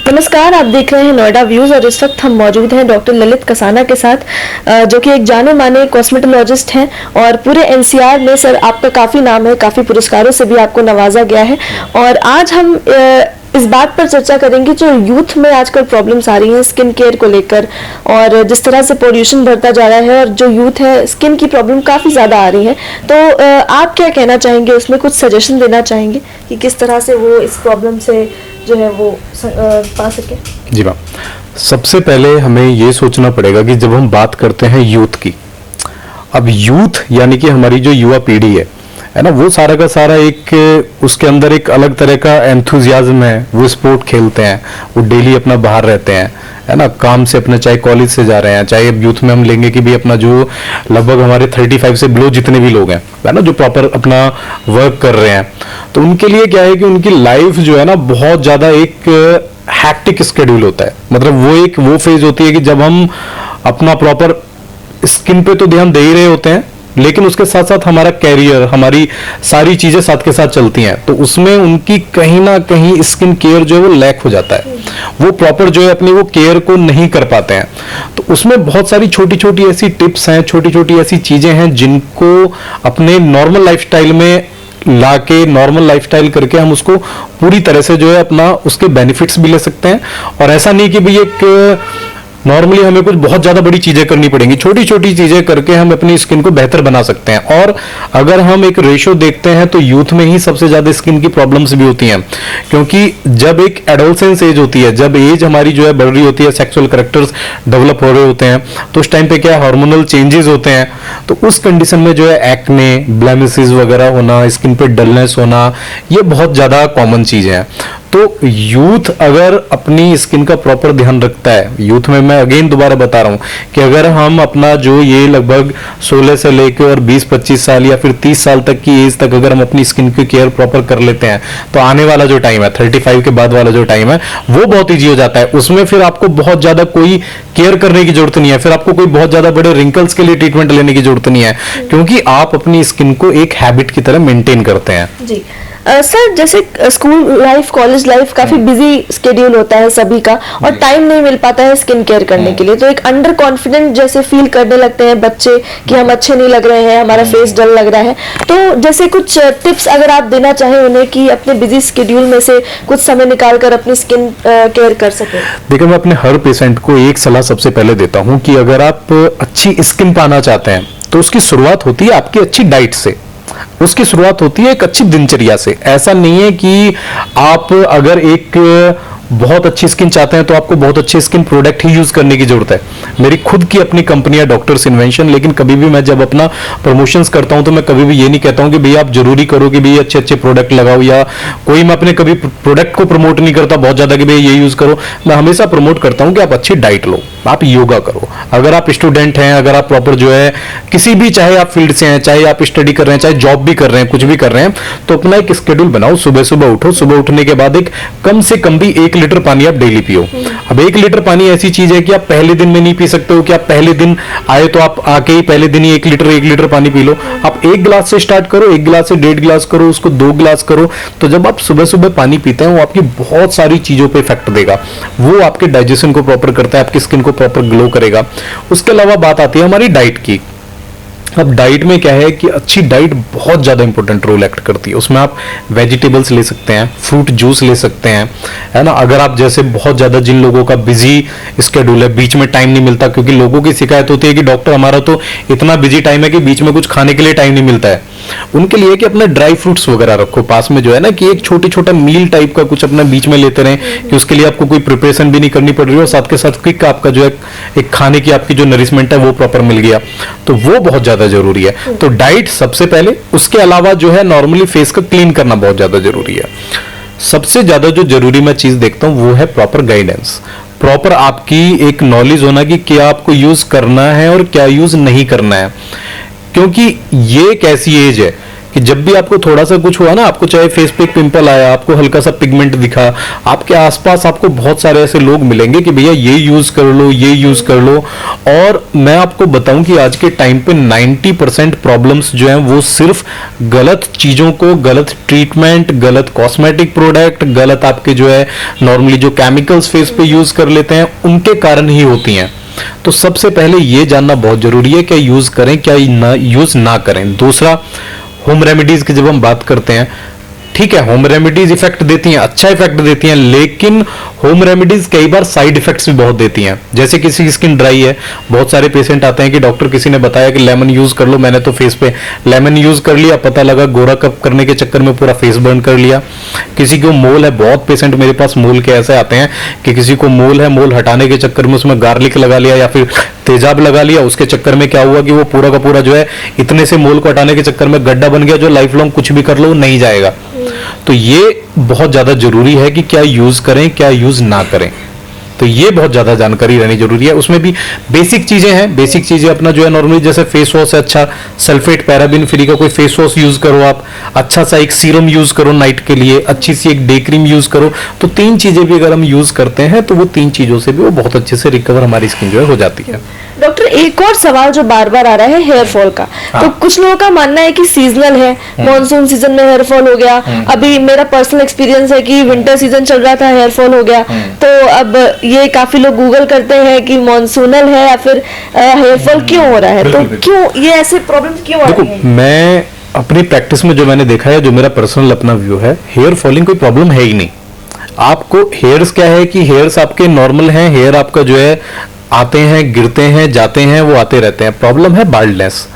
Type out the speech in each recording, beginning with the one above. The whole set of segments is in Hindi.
नमस्कार, आप देख रहे हैं नोएडा व्यूज और इस वक्त हम मौजूद हैं डॉक्टर ललित कसाना के साथ, जो कि एक जाने माने कॉस्मेटोलॉजिस्ट हैं और पूरे एनसीआर में सर आपका काफ़ी नाम है, काफ़ी पुरस्कारों से भी आपको नवाजा गया है। और आज हम इस बात पर चर्चा करेंगे जो यूथ में आजकल प्रॉब्लम्स आ रही हैं स्किन केयर को लेकर, और जिस तरह से पोल्यूशन बढ़ता जा रहा है और जो यूथ है स्किन की प्रॉब्लम काफ़ी ज़्यादा आ रही है। तो आप क्या कहना चाहेंगे, उसमें कुछ सजेशन देना चाहेंगे कि किस तरह से वो इस प्रॉब्लम से जो है वो पा सके? जी मैम, सबसे पहले हमें ये सोचना पड़ेगा कि जब हम बात करते हैं यूथ की, अब यूथ यानी कि हमारी जो युवा पीढ़ी है ना, वो सारा का सारा एक उसके अंदर एक अलग तरह का एंथुजियाज्म है। वो स्पोर्ट खेलते हैं, वो डेली अपना बाहर रहते हैं, है ना, काम से अपने, चाहे कॉलेज से जा रहे हैं, चाहे अब यूथ में हम लेंगे कि भी अपना जो लगभग हमारे 35 से बिलो जितने भी लोग हैं, है ना, जो प्रॉपर अपना वर्क कर रहे हैं, तो उनके लिए क्या है कि उनकी लाइफ जो है ना बहुत ज्यादा एक हैक्टिक स्केड्यूल होता है। मतलब वो फेज होती है कि जब हम अपना प्रॉपर स्किन पे तो ध्यान दे ही रहे होते हैं, लेकिन उसके साथ साथ हमारा कैरियर, हमारी सारी चीजें साथ के साथ चलती हैं, तो उसमें उनकी कहीं ना कहीं स्किन केयर जो है वो लैक हो जाता है। वो प्रॉपर जो है अपनी वो केयर को नहीं कर पाते हैं। तो उसमें बहुत सारी छोटी छोटी ऐसी टिप्स हैं, छोटी छोटी ऐसी चीजें हैं जिनको अपने नॉर्मल लाइफस्टाइल में लाके, नॉर्मल लाइफस्टाइल करके हम उसको पूरी तरह से जो है अपना उसके बेनिफिट्स भी ले सकते हैं। और ऐसा नहीं कि भाई एक नॉर्मली हमें कुछ बहुत ज्यादा बड़ी चीजें करनी पड़ेंगी, छोटी छोटी चीजें करके हम अपनी स्किन को बेहतर बना सकते हैं। और अगर हम एक रेशो देखते हैं तो यूथ में ही सबसे ज्यादा स्किन की प्रॉब्लम्स भी होती हैं, क्योंकि जब एक एडोलसेंस एज होती है, जब एज हमारी जो है बढ़ रही होती है, सेक्सुअल कैरेक्टर्स डेवलप हो रहे होते हैं, तो उस टाइम पे क्या हार्मोनल चेंजेस होते हैं। तो उस कंडीशन में जो है एक्ने, ब्लेमिसेस वगैरह होना, स्किन पे डलनेस होना, ये बहुत ज्यादा कॉमन चीज है। तो यूथ अगर अपनी स्किन का प्रॉपर ध्यान रखता है, यूथ में मैं अगेन दोबारा बता रहा हूं कि अगर हम अपना जो ये लगभग 16 से लेकर और 20-25 साल या फिर 30 साल तक की एज तक अगर हम अपनी स्किन की केयर प्रॉपर कर लेते हैं, तो आने वाला जो टाइम है 35 के बाद वाला जो टाइम है वो बहुत ईजी हो जाता है। उसमें फिर आपको बहुत ज्यादा कोई केयर करने की जरूरत नहीं है, फिर आपको कोई बहुत ज्यादा बड़े रिंकल्स के लिए ट्रीटमेंट लेने की जरूरत नहीं है, क्योंकि आप अपनी स्किन को एक हैबिट की तरह मेंटेन करते हैं। जी सर, जैसे स्कूल लाइफ, कॉलेज लाइफ काफी बिजी स्केड्यूल होता है सभी का और टाइम नहीं मिल पाता है स्किन केयर करने के लिए, तो एक अंडर कॉन्फिडेंट जैसे फील करने लगते हैं बच्चे कि हम अच्छे नहीं लग रहे हैं, हमारा फेस डल लग रहा है। तो जैसे कुछ टिप्स अगर आप देना चाहें उन्हें कि अपने बिजी स्केड्यूल में से कुछ समय निकाल कर अपनी स्किन केयर कर सके। देखिए, मैं अपने हर पेशेंट को एक सलाह सबसे पहले देता हूं कि अगर आप अच्छी स्किन पाना चाहते हैं तो उसकी शुरुआत होती है आपकी अच्छी डाइट से, उसकी शुरुआत होती है एक अच्छी दिनचर्या से। ऐसा नहीं है कि आप अगर एक बहुत अच्छी स्किन चाहते हैं तो आपको बहुत अच्छे स्किन प्रोडक्ट ही यूज करने की जरूरत है। मेरी खुद की अपनी कंपनी है डॉक्टर्स इन्वेंशन, लेकिन कभी भी मैं जब अपना प्रमोशंस करता हूं तो मैं कभी भी ये नहीं कहता हूं कि भैया आप जरूरी करो कि भैया अच्छे अच्छे प्रोडक्ट लगाओ, या कोई मैं अपने कभी प्रोडक्ट को प्रमोट नहीं करता बहुत ज्यादा कि भैया ये यूज करो। मैं हमेशा प्रमोट करता हूं कि आप अच्छी डाइट लो, आप योगा करो। अगर आप स्टूडेंट हैं, अगर आप प्रॉपर जो है किसी भी, चाहे आप फील्ड से हैं, चाहे आप स्टडी कर रहे हैं, चाहे जॉब भी कर रहे हैं, कुछ भी कर रहे हैं, तो अपना एक स्केड्यूल बनाओ। सुबह सुबह उठो, सुबह उठने के बाद एक कम से कम भी 1 लीटर पानी आप डेली पियो। अब 1 लीटर पानी ऐसी चीज है कि आप पहले दिन में नहीं पी सकते हो कि आप पहले दिन आए तो आप आके ही पहले दिन ही 1 लीटर पानी पी लो। आप 1 गिलास से स्टार्ट करो, 1 गिलास से 1.5 गिलास करो, उसको 2 गिलास करो। तो जब आप सुबह सुबह पानी पीते हैं वो आपकी बहुत सारी चीजों पे इफेक्ट देगा। वो आपके डाइजेशन को प्रॉपर करता है, आपकी स्किन को प्रॉपर ग्लो करेगा। उसके अलावा बात आती है हमारी डाइट की। अब डाइट में क्या है कि अच्छी डाइट बहुत ज्यादा इंपॉर्टेंट रोल एक्ट करती है। उसमें आप वेजिटेबल्स ले सकते हैं, फ्रूट जूस ले सकते हैं, है ना। अगर आप जैसे बहुत ज्यादा, जिन लोगों का बिजी स्केड्यूल है, बीच में टाइम नहीं मिलता, क्योंकि लोगों की शिकायत होती है कि डॉक्टर हमारा तो इतना बिजी टाइम है कि बीच में कुछ खाने के लिए टाइम नहीं मिलता है। उनके लिए कि अपने ड्राई फ्रूट्स वगैरह रखो पास में, जो है ना, कि एक छोटी छोटा मील टाइप का कुछ अपना बीच में लेते रहें, कि उसके लिए आपको कोई प्रिपरेशन भी नहीं करनी पड़ रही हो, साथ के साथ क्विक आपका जो है एक खाने की आपकी जो नरिशमेंट है वो प्रॉपर मिल गया, तो वो बहुत ज्यादा जरूरी है। तो डाइट सबसे पहले, उसके अलावा जो है नॉर्मली फेस को क्लीन करना बहुत ज्यादा जरूरी है। सबसे ज्यादा जो जरूरी मैं चीज देखता हूं वो है प्रॉपर गाइडेंस, प्रॉपर आपकी एक नॉलेज होना कि क्या आपको यूज करना है और क्या यूज नहीं करना है। क्योंकि ये एक ऐसी एज है कि जब भी आपको थोड़ा सा कुछ हुआ ना, आपको चाहे फेस पे पिंपल आया, आपको हल्का सा पिगमेंट दिखा, आपके आसपास आपको बहुत सारे ऐसे लोग मिलेंगे कि भैया ये यूज कर लो, ये यूज कर लो। और मैं आपको बताऊं कि आज के टाइम पे 90% प्रॉब्लम्स जो हैं वो सिर्फ गलत चीजों को, गलत ट्रीटमेंट, गलत कॉस्मेटिक प्रोडक्ट, गलत आपके जो है नॉर्मली जो केमिकल्स फेस पे यूज कर लेते हैं, उनके कारण ही होती हैं। तो सबसे पहले ये जानना बहुत जरूरी है क्या यूज करें, क्या यूज ना करें। दूसरा, होम रेमेडीज की जब हम बात करते हैं, ठीक है, होम रेमेडीज इफेक्ट देती हैं, अच्छा इफेक्ट देती हैं, लेकिन होम रेमेडीज कई बार साइड इफेक्ट्स भी बहुत देती हैं। जैसे किसी की स्किन ड्राई है, बहुत सारे पेशेंट आते हैं कि डॉक्टर किसी ने बताया कि लेमन यूज कर लो, मैंने तो फेस पे लेमन यूज कर लिया, पता लगा गोरा कप करने के चक्कर में पूरा फेस बर्न कर लिया। किसी को मोल है, बहुत पेशेंट मेरे पास मोल के ऐसे आते हैं कि किसी को मोल है, मोल हटाने के चक्कर में उसमें गार्लिक लगा लिया या फिर तेजाब लगा लिया, उसके चक्कर में क्या हुआ कि वो पूरा का पूरा जो है इतने से मोल को हटाने के चक्कर में गड्ढा बन गया, जो लाइफ लॉन्ग कुछ भी कर लो नहीं जाएगा। तो ये बहुत ज्यादा जरूरी है कि क्या यूज करें, क्या यूज ना करें। तो ये बहुत ज्यादा जानकारी रहनी जरूरी है। उसमें भी बेसिक चीजें हैं, बेसिक चीजें अपना जो है नॉर्मली जैसे फेस वॉश है, अच्छा सल्फेट पैराबिन फ्री का कोई फेस वॉश यूज करो आप, अच्छा सा एक सीरम यूज करो नाइट के लिए, अच्छी सी एक डे क्रीम यूज करो। तो 3 चीजें भी अगर हम यूज करते हैं तो वो 3 चीजों से भी वो बहुत अच्छे से रिकवर हमारी स्किन जो है हो जाती है। डॉक्टर, एक और सवाल जो बार बार आ रहा है हेयर फॉल का। तो कुछ लोगों का मानना है कि सीजनल है, मॉनसून सीजन में हेयर फॉल हो गया, अभी मेरा पर्सनल एक्सपीरियंस है कि विंटर सीजन चल रहा था, हेयर फॉल हो गया। तो अब ये काफी लोग गूगल करते हैं कि मॉनसूनल है या फिर हेयर फॉल क्यों हो रहा है, तो क्यों ये ऐसे प्रॉब्लम क्यों आ रही है? मैं अपनी प्रैक्टिस में जो मैंने देखा है, जो मेरा पर्सनल अपना व्यू है, हेयर फॉलिंग कोई प्रॉब्लम है ही नहीं। आपको हेयर्स क्या है कि हेयर्स आपके नॉर्मल हैं, हेयर आपका जो है आते हैं, गिरते हैं, जाते हैं, वो आते रहते हैं। प्रॉब्लम है बाल्डनेस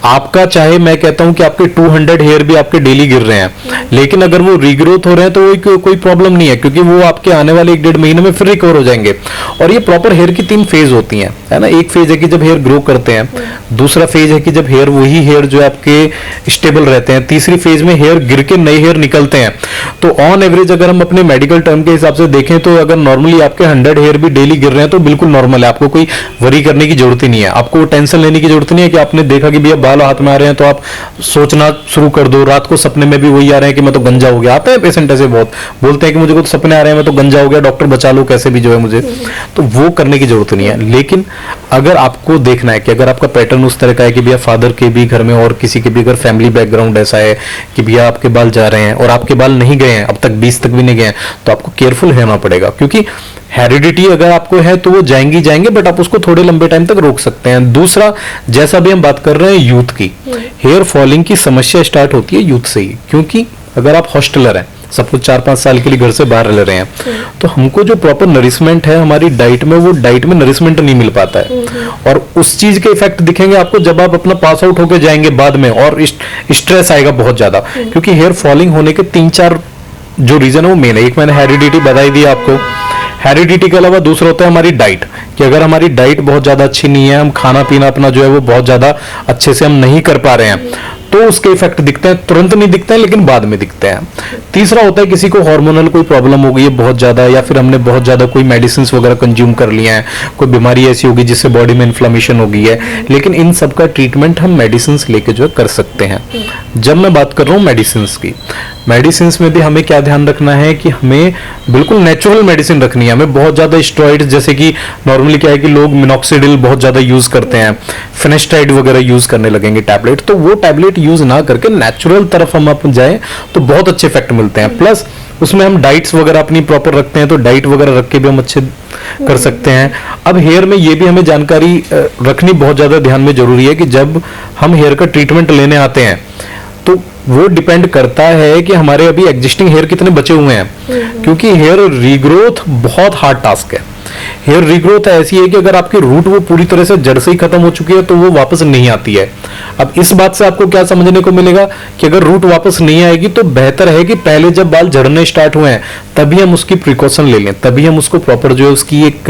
आपका। चाहे मैं कहता हूं कि आपके 200 हेयर भी आपके डेली गिर रहे हैं, लेकिन अगर वो रीग्रोथ हो रहे हैं तो वो कोई प्रॉब्लम नहीं है, क्योंकि वो आपके आने वाले 1-1.5 महीने में फिर रिकवर हो जाएंगे। और ये प्रॉपर हेयर की 3 फेज होती हैं, है ना। एक फेज है कि जब हेयर ग्रो करते हैं, दूसरा फेज है कि जब हेयर वही हेयर जो है आपके स्टेबल रहते हैं, तीसरी फेज में हेयर गिर के नए हेयर निकलते हैं। तो ऑन एवरेज अगर हम अपने मेडिकल टर्म के हिसाब से देखें तो अगर नॉर्मली आपके 100 हेयर भी डेली गिर रहे हैं तो बिल्कुल नॉर्मल है, आपको कोई वरी करने की जरूरत ही नहीं है, आपको टेंशन लेने की जरूरत नहीं है कि आपने देखा कि भैया बाल हाथ में आ रहे हैं तो आप सोचना शुरू कर दो, रात को सपने में भी वही आ रहे हैं कि मैं तो गंजा हो गया। आते हैं पेशेंट ऐसे, बहुत बोलते हैं कि मुझे कुछ सपने आ रहे हैं, मैं तो गंजा हो गया, डॉक्टर बचा लो कैसे भी जो है मुझे। तो वो करने की जरूरत नहीं है। लेकिन अगर आपको देखना है कि अगर आपका पैटर्न उस तरह का है कि भैया फादर के भी घर में और किसी के भी अगर फैमिली बैकग्राउंड ऐसा है कि भैया आपके बाल जा रहे हैं और आपके बाल नहीं गए हैं अब तक, 20 तक भी नहीं गए हैं, तो आपको केयरफुल रहना पड़ेगा, क्योंकि हेरिडिटी अगर आपको है तो वो जाएंगे, बट आप उसको थोड़े लंबे टाइम तक रोक सकते हैं। दूसरा, जैसा भी हम बात कर रहे हैं यूथ की, हेयर फॉलिंग की समस्या स्टार्ट होती है यूथ से ही, क्योंकि अगर आप हॉस्टलर हैं, सब कुछ 4-5 साल के लिए घर से बाहर रह रहे हैं, तो हमको जो प्रॉपर नरिशमेंट है हमारी डाइट में, वो डाइट में नरिशमेंट नहीं मिल पाता है। और उस चीज के इफेक्ट दिखेंगे आपको जब आप अपना पास आउट होकर जाएंगे बाद में, और स्ट्रेस आएगा बहुत ज्यादा, क्योंकि हेयर फॉलिंग होने के 3-4 जो रीजन है वो मेन है। एक मैंने हेरिडिटी बताई दी आपको, हेरिडिटी के अलावा दूसरा होता है हमारी डाइट, कि अगर हमारी डाइट बहुत ज्यादा अच्छी नहीं है, हम खाना पीना अपना जो है वो बहुत ज्यादा अच्छे से हम नहीं कर पा रहे हैं, तो उसके इफेक्ट दिखते हैं, तुरंत नहीं दिखते हैं लेकिन बाद में दिखते हैं। तीसरा होता है किसी को हार्मोनल कोई प्रॉब्लम हो गई है बहुत ज्यादा, या फिर हमने बहुत ज्यादा कोई मेडिसिन वगैरह कंज्यूम कर लिया है, कोई बीमारी ऐसी होगी जिससे बॉडी में इन्फ्लेमेशन हो गई है, लेकिन इन सब का ट्रीटमेंट हम मेडिसिन लेके जो है कर सकते हैं। जब मैं बात कर रहा हूँ मेडिसिन की, मेडिसिन में भी हमें क्या ध्यान रखना है कि हमें बिल्कुल नेचुरल मेडिसिन रखनी है। हमें बहुत ज्यादा स्टेरॉइड्स, जैसे कि नॉर्मली क्या है कि लोग मिनॉक्सिडिल बहुत ज्यादा यूज करते हैं, फिनेस्टाइड वगैरह यूज करने लगेंगे टैबलेट, तो वो टैबलेट यूज ना करके नेचुरल तरफ हम अपन जाएं तो बहुत अच्छे इफेक्ट मिलते हैं। प्लस उसमें हम डाइट्स वगैरह अपनी प्रॉपर रखते हैं, तो डाइट वगैरह रख के भी हम अच्छे कर सकते हैं। अब हेयर में ये भी हमें जानकारी रखनी बहुत ज्यादा ध्यान में जरूरी है कि जब हम हेयर का ट्रीटमेंट लेने आते हैं तो वो डिपेंड करता है कि हमारे अभी एग्जिस्टिंग हेयर कितने बचे हुए हैं, क्योंकि हेयर रीग्रोथ बहुत हार्ड टास्क है। हेयर रीग्रोथ ऐसी है कि अगर आपकी रूट वो पूरी तरह से जड़ से ही खत्म हो चुकी है तो वो वापस नहीं आती है। अब इस बात से आपको क्या समझने को मिलेगा कि अगर रूट वापस नहीं आएगी तो बेहतर है कि पहले जब बाल झड़ने स्टार्ट हुए हैं तभी हम उसकी प्रिकॉशन ले लें, तभी हम उसको प्रॉपर जो है उसकी एक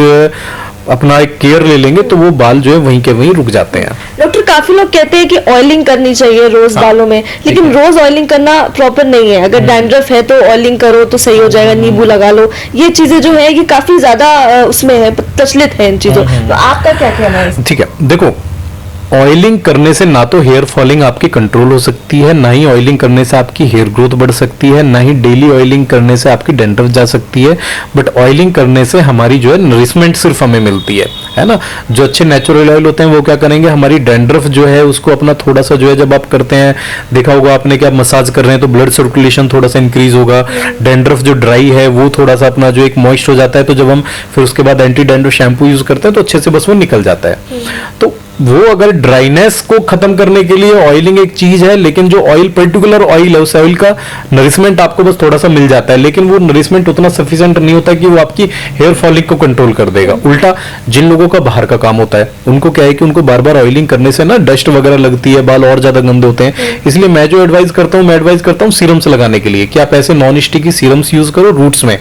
अपना एक केयर ले लेंगे, तो वो बाल जो है वहीं के वहीं रुक जाते हैं। डॉक्टर, काफी लोग कहते हैं कि ऑयलिंग करनी चाहिए रोज बालों में, लेकिन रोज ऑयलिंग करना प्रॉपर नहीं है। अगर डैंड्रफ है तो ऑयलिंग करो तो सही हो जाएगा, नींबू लगा लो, ये चीजें जो है ये काफी ज्यादा उसमें है, प्रचलित है इन चीजों। तो आपका क्या कहना है? ठीक है, देखो ऑयलिंग करने से ना तो हेयर फॉलिंग आपकी कंट्रोल हो सकती है, ना ही ऑयलिंग करने से आपकी हेयर ग्रोथ बढ़ सकती है, ना ही डेली ऑयलिंग करने से आपकी डैंड्रफ जा सकती है। बट ऑयलिंग करने से हमारी जो है नरिशमेंट सिर्फ हमें मिलती है ना। जो अच्छे नेचुरल ऑयल होते हैं वो क्या करेंगे, हमारी डैंड्रफ जो है उसको अपना थोड़ा सा जो है, जब आप करते हैं, देखा होगा आपने कि आप मसाज कर रहे हैं तो ब्लड सर्कुलेशन थोड़ा सा इंक्रीज होगा, डैंड्रफ जो ड्राई है वो थोड़ा सा अपना जो एक मॉइस्ट हो जाता है, तो जब हम फिर उसके बाद एंटी डैंड्रफ शैम्पू यूज करते हैं तो अच्छे से बस वो निकल जाता है। तो वो अगर ड्राइनेस को खत्म करने के लिए ऑयलिंग एक चीज है, लेकिन जो ऑयल पर्टिकुलर ऑयल है उस ऑयल का नरिशमेंट आपको बस थोड़ा सा मिल जाता है, लेकिन वो नरिशमेंट उतना सफिशिएंट नहीं होता कि वो आपकी हेयर फॉलिंग को कंट्रोल कर देगा। उल्टा जिन लोगों का बाहर का काम होता है उनको क्या है कि उनको बार बार ऑयलिंग करने से ना डस्ट वगैरह लगती है, बाल और ज्यादा गंदे होते हैं। इसलिए मैं जो एडवाइस करता हूँ सीरम्स लगाने के लिए कि आप ऐसे नॉन स्टिकी सीरम्स यूज करो रूट्स में।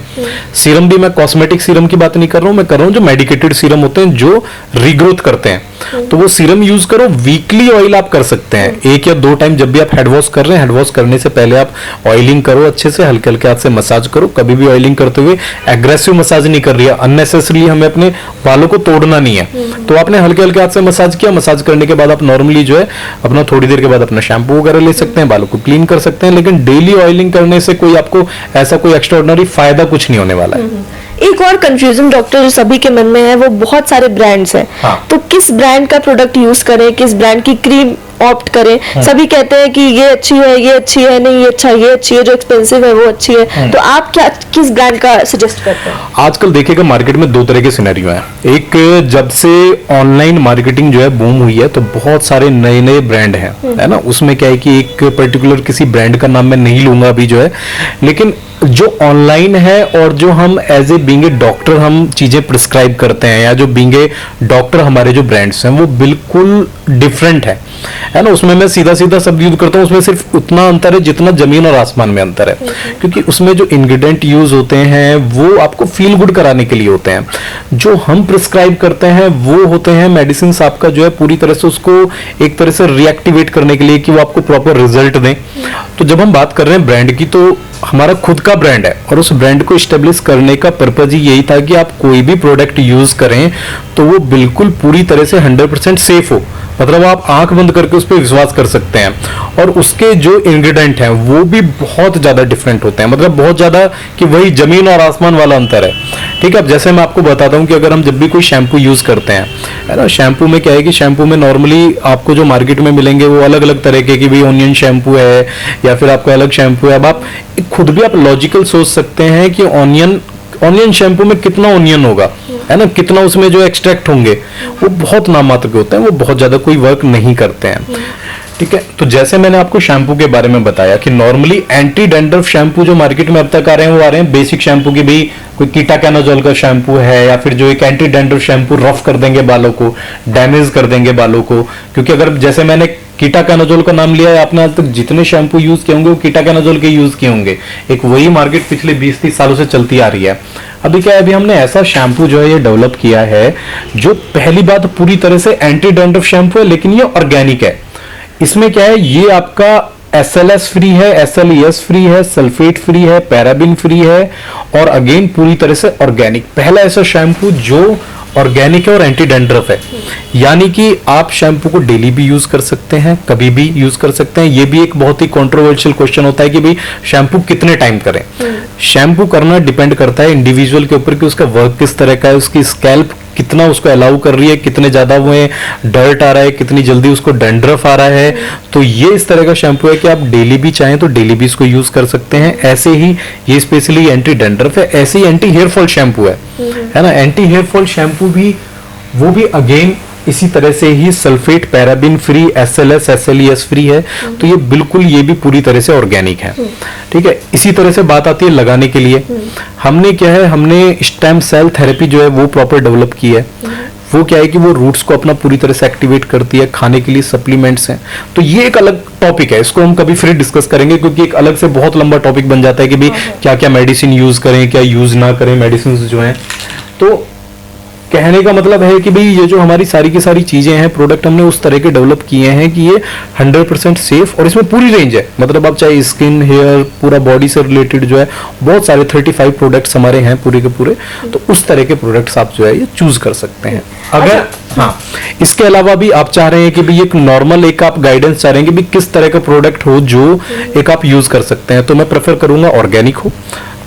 सीरम भी मैं कॉस्मेटिक सीरम की बात नहीं कर रहा हूँ, मैं कर रहा हूँ जो मेडिकेटेड सीरम होते हैं जो रीग्रोथ करते हैं, तो वो सीरम यूज करो। वीकली ऑयल आप कर सकते हैं, 1 या 2 टाइम जब भी आप हेड वॉश कर रहे हैं, हेड वॉश करने से पहले आप ऑयलिंग करो अच्छे से, हल्के हल्के हाथ से मसाज करो। कभी भी ऑयलिंग करते हुए एग्रेसिव मसाज नहीं कर रही है, अननेसेसरली हमें अपने बालों को तोड़ना नहीं है। तो आपने हल्के हल्के हाथ से मसाज किया, मसाज करने के बाद आप नॉर्मली जो है अपना थोड़ी देर के बाद अपना शैम्पू वगैरह ले सकते हैं, बालों को क्लीन कर सकते हैं। लेकिन डेली ऑयलिंग करने से कोई आपको ऐसा कोई एक्स्ट्राऑर्डिनरी फायदा कुछ नहीं होने वाला है। एक और कंफ्यूजन डॉक्टर जो सभी के मन में है, वो बहुत सारे ब्रांड्स हैं। हाँ। तो किस ब्रांड का प्रोडक्ट यूज करें, किस ब्रांड की क्रीम ऑप्ट करें? सभी कहते हैं कि ये अच्छी है, ये अच्छी है, नहीं ये अच्छा, ये अच्छी है, जो एक्सपेंसिव है वो अच्छी है। तो आप क्या किस ब्रांड का सजेस्ट करते हैं? आजकल देखिएगा मार्केट में 2 तरह के सिनेरियो हैं। एक, जब से ऑनलाइन मार्केटिंग जो है बूम हुई है तो बहुत सारे नए नए ब्रांड हैं, है ना। उसमें क्या है कि एक पर्टिकुलर किसी ब्रांड का नाम मैं नहीं लूंगा अभी जो है, लेकिन जो ऑनलाइन है और जो हम as a being a doctor हम चीजें प्रिस्क्राइब करते हैं, या जो बीइंग ए डॉक्टर हमारे जो ब्रांड्स हैं वो बिल्कुल डिफरेंट है ना। उसमें मैं सीधा सीधा शब्द यूज करता हूँ, उसमें सिर्फ उतना अंतर है जितना जमीन और आसमान में अंतर है। क्योंकि उसमें जो इंग्रेडिएंट यूज होते हैं वो आपको फील गुड कराने के लिए होते हैं, जो हम प्रिस्क्राइब करते हैं वो होते हैं मेडिसिन आपका जो है पूरी तरह से उसको एक तरह से रिएक्टिवेट करने के लिए कि वो आपको प्रॉपर रिजल्ट दें। तो जब हम बात कर रहे हैं ब्रांड की, तो हमारा खुद का ब्रांड है और उस ब्रांड को स्टेब्लिश करने का पर्पज ही यही था कि आप कोई भी प्रोडक्ट यूज करें तो वो बिल्कुल पूरी तरह से 100% सेफ हो, मतलब आप आंख बंद करके उस पर विश्वास कर सकते हैं। और उसके जो इंग्रेडिएंट हैं वो भी बहुत ज्यादा डिफरेंट होते हैं, मतलब बहुत ज्यादा कि वही जमीन और आसमान वाला अंतर है। ठीक है, अब जैसे मैं आपको बताता हूँ कि अगर हम जब भी कोई शैम्पू यूज करते हैं, है ना, शैम्पू में क्या है कि शैम्पू में नॉर्मली आपको जो मार्केट में मिलेंगे वो अलग अलग तरह के, कि भाई ऑनियन शैम्पू है या फिर आपको अलग शैम्पू है। अब आप खुद भी आप लॉजिकल सोच सकते हैं कि ऑनियन शैम्पू में कितना ऑनियन होगा, है ना, कितना उसमें जो एक्सट्रैक्ट होंगे, वो बहुत नाममात्र के होते हैं, वो बहुत ज्यादा कोई वर्क नहीं करते हैं। ठीक है, तो जैसे मैंने आपको शैम्पू के बारे में बताया कि नॉर्मली एंटी डैंड्रफ शैम्पू जो मार्केट में अब तक आ रहे हैं वो आ रहे हैं बेसिक शैम्पू की, भी कोई कीटाकानाजोल का शैम्पू है, या फिर जो एक एंटी डैंड्रफ शैम्पू रफ कर देंगे बालों को, डैमेज कर देंगे बालों को। क्योंकि अगर जैसे मैंने कीटाकानाजोल का नाम लिया है, आपने आज तक जितने शैम्पू यूज किए होंगे वो कीटाकानाजोल के यूज किए होंगे। एक वही मार्केट पिछले 20-30 सालों से चलती आ रही है। अभी क्या है, अभी हमने ऐसा शैम्पू जो है ये डेवलप किया है जो पहली बात पूरी तरह से एंटी डैंड्रफ शैम्पू है, लेकिन ये ऑर्गेनिक है। इसमें क्या है, ये आपका SLS फ्री है, SLES फ्री है, सल्फेट फ्री है, पैराबिन फ्री है, और अगेन पूरी तरह से ऑर्गेनिक। पहला ऐसा शैम्पू जो ऑर्गेनिक है और एंटी डैंड्रफ है, यानी कि आप शैम्पू को डेली भी यूज कर सकते हैं, कभी भी यूज कर सकते हैं। ये भी एक बहुत ही कंट्रोवर्शियल क्वेश्चन होता है कि भाई शैम्पू कितने टाइम करें। शैम्पू करना डिपेंड करता है इंडिविजुअल के ऊपर कि उसका वर्क किस तरह का है, उसकी स्कैल्प कितना उसको अलाउ कर रही है, कितने ज्यादा वो डर्ट आ रहा है, कितनी जल्दी उसको डैंड्रफ आ रहा है। तो ये इस तरह का शैम्पू है कि आप डेली भी चाहें तो डेली भी इसको यूज कर सकते हैं। ऐसे ही ये स्पेशली एंटी डैंड्रफ है, ऐसे ही एंटी हेयर फॉल शैम्पू है ना। एंटी हेयर फॉल शैम्पू भी वो भी अगेन इसी तरह से ही sulphate paraben free, SLS SLES free है। तो ये बिल्कुल ये भी पूरी तरह से ऑर्गेनिक है। ठीक है, इसी तरह से बात आती है लगाने के लिए। हमने क्या है, हमने स्टेम सेल थेरेपी जो है वो प्रॉपर डेवलप की है। वो क्या है कि वो रूट्स को अपना पूरी तरह से एक्टिवेट करती है। खाने के लिए सप्लीमेंट्स हैं, तो ये एक अलग टॉपिक है, इसको हम कभी फिर डिस्कस करेंगे, क्योंकि एक अलग से बहुत लंबा टॉपिक बन जाता है कि भाई क्या क्या मेडिसिन यूज करें, क्या यूज ना करें मेडिसिन जो हैं। तो कहने का मतलब है कि भाई ये जो हमारी सारी की सारी चीजें हैं, प्रोडक्ट हमने उस तरह के डेवलप किए हैं कि ये 100% सेफ, और इसमें पूरी रेंज है। मतलब आप चाहे स्किन, हेयर, पूरा बॉडी से रिलेटेड जो है बहुत सारे 35 प्रोडक्ट्स हमारे हैं पूरे के पूरे, तो उस तरह के प्रोडक्ट्स आप जो है ये चूज कर सकते हैं। अगर हाँ, इसके अलावा भी आप चाह रहे हैं कि भाई एक नॉर्मल एक आप गाइडेंस चाह रहे हैं कि भाई किस तरह का प्रोडक्ट हो जो एक आप यूज कर सकते हैं, तो मैं प्रेफर करूंगा ऑर्गेनिक हो।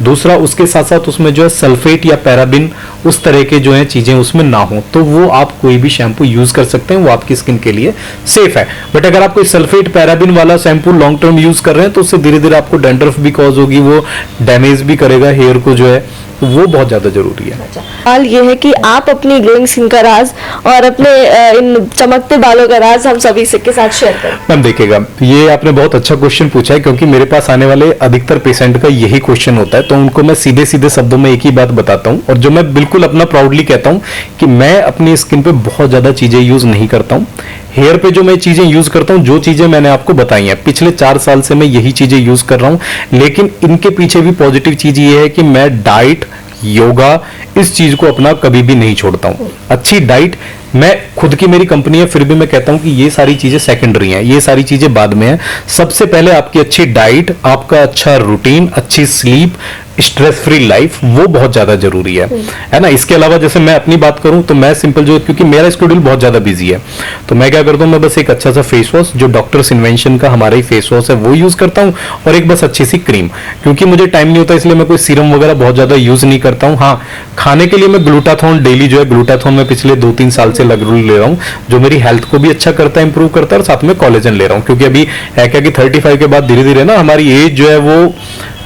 दूसरा, उसके साथ साथ उसमें जो है सल्फेट या पैराबिन उस तरह के जो है चीजें उसमें ना हो, तो वो आप कोई भी शैम्पू यूज कर सकते हैं, वो आपकी स्किन के लिए सेफ है। बट अगर आप कोई सल्फेट पैराबिन वाला शैम्पू लॉन्ग टर्म यूज कर रहे हैं तो उससे धीरे धीरे आपको डैंड्रफ भी कॉज होगी, वो डैमेज भी करेगा हेयर को जो है, तो वो बहुत ज्यादा जरूरी है। सवाल ये है कि आप अपनी ग्लोइंग स्किन का राज और अपने इन चमकते बालों का राज हम सभी के साथ शेयर करें। मैम देखिएगा, ये आपने बहुत अच्छा क्वेश्चन पूछा है, क्योंकि मेरे पास आने वाले अधिकतर पेशेंट का यही क्वेश्चन होता है, तो उनको मैं सीधे सीधे शब्दों में एक ही बात बताता हूँ, और जो मैं बिल्कुल अपना प्राउडली कहता हूँ कि मैं अपनी स्किन पे बहुत ज्यादा चीजें यूज नहीं करता हूँ। हेयर पे जो मैं चीजें यूज करता हूँ, जो चीजें मैंने आपको बताई हैं, पिछले 4 साल से मैं यही चीजें यूज कर रहा हूँ, लेकिन इनके पीछे भी पॉजिटिव चीज ये है कि मैं डाइट, योगा, इस चीज को अपना कभी भी नहीं छोड़ता हूं। अच्छी डाइट, मैं खुद की मेरी कंपनी है, फिर भी मैं कहता हूं कि ये सारी चीजें सेकेंडरी हैं, ये सारी चीजें बाद में हैं। सबसे पहले आपकी अच्छी डाइट, आपका अच्छा रूटीन, अच्छी स्लीप, स्ट्रेस फ्री लाइफ, वो बहुत ज्यादा जरूरी है ना। इसके अलावा जैसे मैं अपनी बात करूं तो मैं सिंपल जो, क्योंकि मेरा शेड्यूल बहुत ज्यादा बिजी है, तो मैं क्या करता हूं, मैं बस एक अच्छा सा फेस वॉश, जो डॉक्टर्स इन्वेंशन का हमारा ही फेस वॉश है, वो यूज करता हूं, और एक बस अच्छी सी क्रीम, क्योंकि मुझे टाइम नहीं होता इसलिए मैं कोई सीरम वगैरह बहुत ज्यादा यूज नहीं करता हूं। हाँ, खाने के लिए मैं ग्लूटाथॉन डेली जो है, ग्लूटाथॉन मैं पिछले 2-3 साल से ले रहा हूं, जो मेरी हेल्थ को भी अच्छा करता है, इंप्रूव करता है, और साथ में कोलेजन ले रहा हूं, क्योंकि अभी है क्या कि 35 के बाद धीरे धीरे ना हमारी एज जो है वो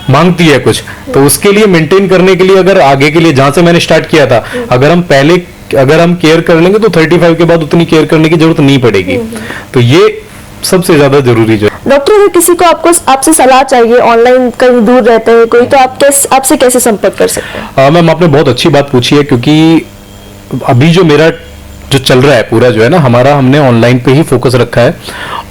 मांगती है कुछ, तो उसके लिए मेंटेन करने के लिए, अगर आगे के लिए जहां से मैंने स्टार्ट किया था, अगर हम केयर कर लेंगे तो 35 के बाद उतनी केयर करने की जरूरत नहीं पड़ेगी। तो ये सबसे ज्यादा जरूरी जो है। डॉक्टर, अगर किसी को आपसे सलाह चाहिए, ऑनलाइन कहीं दूर रहते हैं कोई, तो आपसे कैसे संपर्क कर सकते हैं? मैम आपने बहुत अच्छी बात पूछी है, क्योंकि अभी जो मेरा जो चल रहा है पूरा जो है ना हमारा, हमने ऑनलाइन पे ही फोकस रखा है,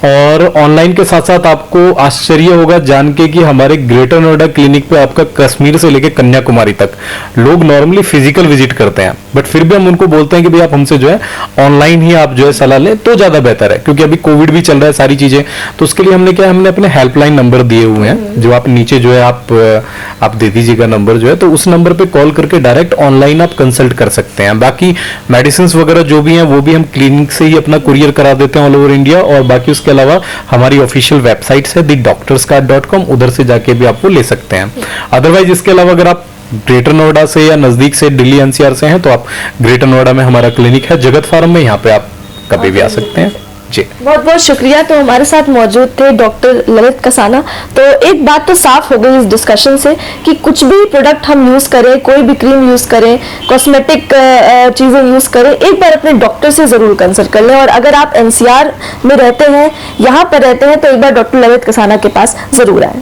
और ऑनलाइन के साथ साथ आपको आश्चर्य होगा जान के कि हमारे ग्रेटर नोएडा क्लिनिक पे आपका कश्मीर से लेकर कन्याकुमारी तक लोग नॉर्मली फिजिकल विजिट करते हैं, बट फिर भी हम उनको बोलते हैं कि भाई आप हमसे जो है ऑनलाइन ही आप जो है सलाह लें तो ज्यादा बेहतर है, क्योंकि अभी कोविड भी चल रहा है सारी चीजें, तो उसके लिए हमने क्या, हमने अपने हेल्पलाइन नंबर दिए हुए हैं, जो आप नीचे जो है आप दे दीजिएगा नंबर जो है, तो उस नंबर पे कॉल करके डायरेक्ट ऑनलाइन आप कंसल्ट कर सकते हैं। बाकी मेडिसिन वगैरह जो भी हैं वो भी हम क्लिनिक से ही अपना कुरियर करा देते हैं ऑल ओवर इंडिया, और बाकी उसके अलावा हमारी ऑफिशियल वेबसाइट है thedoctorscard.com, उधर से जाके भी आप वो ले सकते हैं। अदरवाइज इसके अलावा अगर आप ग्रेटर नोएडा से या नजदीक से दिल्ली एनसीआर से हैं तो आप ग्रेटर नोएडा में हमारा क्लिनिक है जगत फार्म में, यहाँ पे आप कभी भी आ सकते हैं जी। बहुत बहुत शुक्रिया। तो हमारे साथ मौजूद थे डॉक्टर ललित कसाना। तो एक बात तो साफ हो गई इस डिस्कशन से कि कुछ भी प्रोडक्ट हम यूज करें, कोई भी क्रीम यूज करें, कॉस्मेटिक चीजें यूज करें, एक बार अपने डॉक्टर से जरूर कंसल्ट कर लें, और अगर आप एनसीआर में रहते हैं, यहाँ पर रहते हैं, तो एक बार डॉक्टर ललित कसाना के पास जरूर आए।